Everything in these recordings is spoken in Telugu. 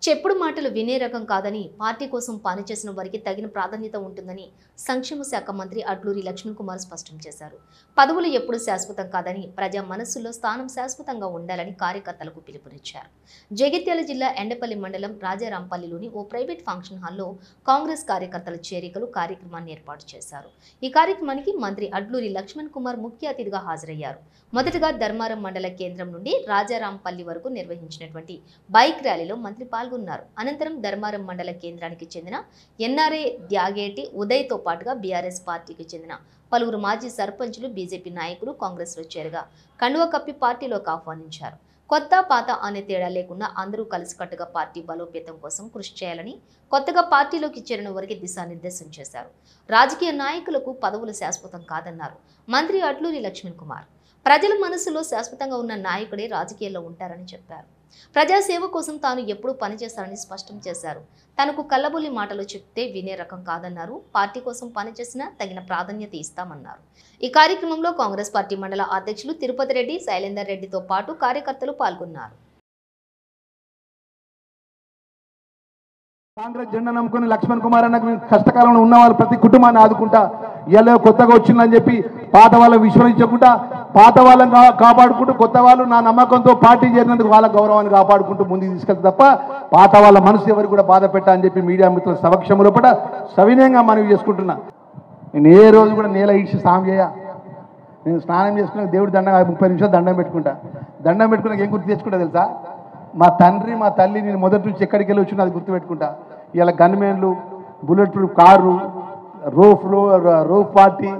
చెప్పుడు మాటలు వినే రకం కాదని, పార్టీ కోసం పనిచేసిన వారికి తగిన ప్రాధాన్యత ఉంటుందని సంక్షేమ శాఖ మంత్రి అడ్లూరి లక్ష్మణ్ కుమార్ స్పష్టం చేశారు. పదవులు ఎప్పుడు శాశ్వతం కాదని, ప్రజా మనస్సుల్లో స్థానం శాశ్వతంగా ఉండాలని కార్యకర్తలకు పిలుపునిచ్చారు. జగిత్యాల జిల్లా ఎండపల్లి మండలం రాజారాంపల్లిలోని ఓ ప్రైవేట్ ఫంక్షన్ హాల్లో కాంగ్రెస్ కార్యకర్తల చేరికలు కార్యక్రమాన్ని ఏర్పాటు చేశారు. ఈ కార్యక్రమానికి మంత్రి అడ్లూరి లక్ష్మణ్ కుమార్ ముఖ్య అతిథిగా హాజరయ్యారు. మొదటగా ధర్మారం మండల కేంద్రం నుండి రాజారాంపల్లి వరకు నిర్వహించినటువంటి బైక్ ర్యాలీలో మంత్రి పాల్గొన్నారు. అనంతరం ధర్మారం మండల కేంద్రానికి చెందిన ఎన్ఆర్ఏ త్యాగేటి ఉదయ్తో పాటుగా బీఆర్ఎస్ పార్టీకి చెందిన పలువురు మాజీ సర్పంచులు, బీజేపీ నాయకులు కాంగ్రెస్లో చేరగా కండువా కప్పి పార్టీలోకి ఆహ్వానించారు. కొత్త పాత అనే తేడా లేకుండా అందరూ కలిసికట్టుగా పార్టీ బలోపేతం కోసం కృషి చేయాలని కొత్తగా పార్టీలోకి చేరిన వారికి దిశానిర్దేశం చేశారు. రాజకీయ నాయకులకు పదవులు శాశ్వతం కాదన్నారు మంత్రి అడ్లూరి లక్ష్మణ్ కుమార్. ప్రజల మనసులో శాశ్వతంగా ఉన్న నాయకుడే రాజకీయాల్లో ఉంటారని చెప్పారు. ప్రజాసేవ కోసం తాను ఎప్పుడూ పనిచేస్తారని స్పష్టం చేశారు. తనకు కల్లబొల్లి మాటలు చెప్తే వినే రకం కాదన్నారు. పార్టీ కోసం పనిచేసినా తగిన ప్రాధాన్యత ఇస్తామన్నారు. ఈ కార్యక్రమంలో కాంగ్రెస్ పార్టీ మండల అధ్యక్షులు తిరుపతి రెడ్డి, శైలేందర్ రెడ్డితో పాటు కార్యకర్తలు పాల్గొన్నారు. కాంగ్రెస్ జెండా నమ్ముకుని లక్ష్మణ్ కుమార్ అన్నకు కష్టకాలంలో ఉన్న వాళ్ళు ప్రతి కుటుంబాన్ని ఆదుకుంటా, ఇలా కొత్తగా వచ్చిందని చెప్పి పాత వాళ్ళని విశ్వసించకుండా పాత వాళ్ళని కాపాడుకుంటూ కొత్త వాళ్ళు నా నమ్మకంతో పార్టీ చేరినందుకు వాళ్ళ గౌరవాన్ని కాపాడుకుంటూ ముందుకు తీసుకెళ్తే తప్ప పాత వాళ్ళ మనసు ఎవరు కూడా బాధ పెట్టా అని చెప్పి మీడియా మిత్రుల సమక్షంలో కూడా సవినయంగా మనవి చేసుకుంటున్నా. నేను ఏ రోజు కూడా నేల ఇచ్చి స్నానం చేయ, నేను స్నానం చేసుకున్న దేవుడి దండం 30 నిమిషాలు దండం పెట్టుకుంటా. దండం పెట్టుకున్నాక ఏం గుర్తు తెచ్చుకుంటా తెలుసా? మా తండ్రి మా తల్లి నేను మొదటి నుంచి ఎక్కడికి వెళ్ళి వచ్చినా అది గుర్తుపెట్టుకుంటా. ఇలా గన్మెన్లు, bullet proof car, rope party,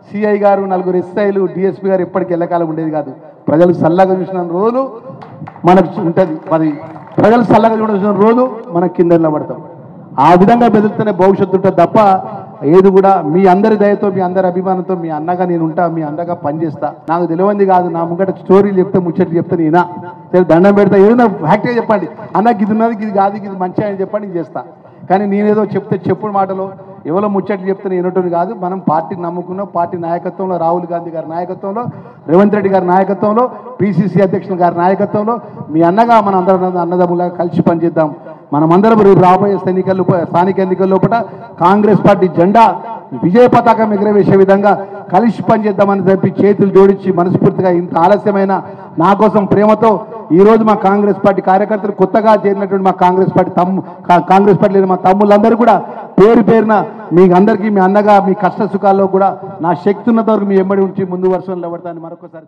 CI గారు, 4 ఎస్ఐలు, డిఎస్పీ గారు ఎప్పటికీ ఎల్లకాలం ఉండేది కాదు. ప్రజలు చల్లగా చూసిన రోజు మనకు ఉంటుంది. మరి ప్రజలు చల్లగా చూసిన రోజు మనకు కింద నిలబడతాం. ఆ విధంగా బెదులుతూనే భవిష్యత్తు ఉంటుంది తప్ప ఏది కూడా మీ అందరి దయతో, మీ అందరి అభిమానంతో మీ అన్నగా నేను ఉంటా, మీ అన్నగా పనిచేస్తా. నాకు తెలియంది కాదు, నా ముంగట స్టోరీలు చెప్తే ముచ్చట్లు చెప్తే నేనా సరే దండం పెడతా. ఏదైనా ఫ్యాక్టరీ చెప్పండి, అన్నకి ఇది ఉన్నది, ఇది కాదు, ఇది మంచిగా అని చెప్పండి, నేను చేస్తా. కానీ నేనేదో చెప్తే చెప్పుడు మాటలు ఎవరో ముచ్చట్లు చెప్తే నేనటువంటి కాదు. మనం పార్టీని నమ్ముకున్నాం. పార్టీ నాయకత్వంలో రాహుల్ గాంధీ గారి నాయకత్వంలో, రేవంత్ రెడ్డి గారి నాయకత్వంలో, పిసిసి అధ్యక్షుల గారి నాయకత్వంలో మీ అన్నగా మనం అందరం అన్నదమ్ములాగా కలిసి పనిచేద్దాం. మనమందరం రాబోయే స్థానిక ఎన్నికల లోపల కాంగ్రెస్ పార్టీ జెండా విజయ పతాకం ఎగరవేసే విధంగా కలిసి పనిచేద్దామని చెప్పి చేతులు జోడించి మనస్ఫూర్తిగా ఇంత ఆలస్యమైన నా కోసం ప్రేమతో ఈరోజు మా కాంగ్రెస్ పార్టీ కార్యకర్తలు, కొత్తగా చేరినటువంటి మా కాంగ్రెస్ పార్టీ మా తమ్ముళ్ళందరూ కూడా పేరు పేరున మీకు అందరికీ మీ అన్నగా మీ కష్ట సుఖాల్లో కూడా నా శక్తి ఉన్నంత వరకు మీ ఎమ్మడి ఉంచి ముందు వర్షంలో పడతాను మరొకసారి.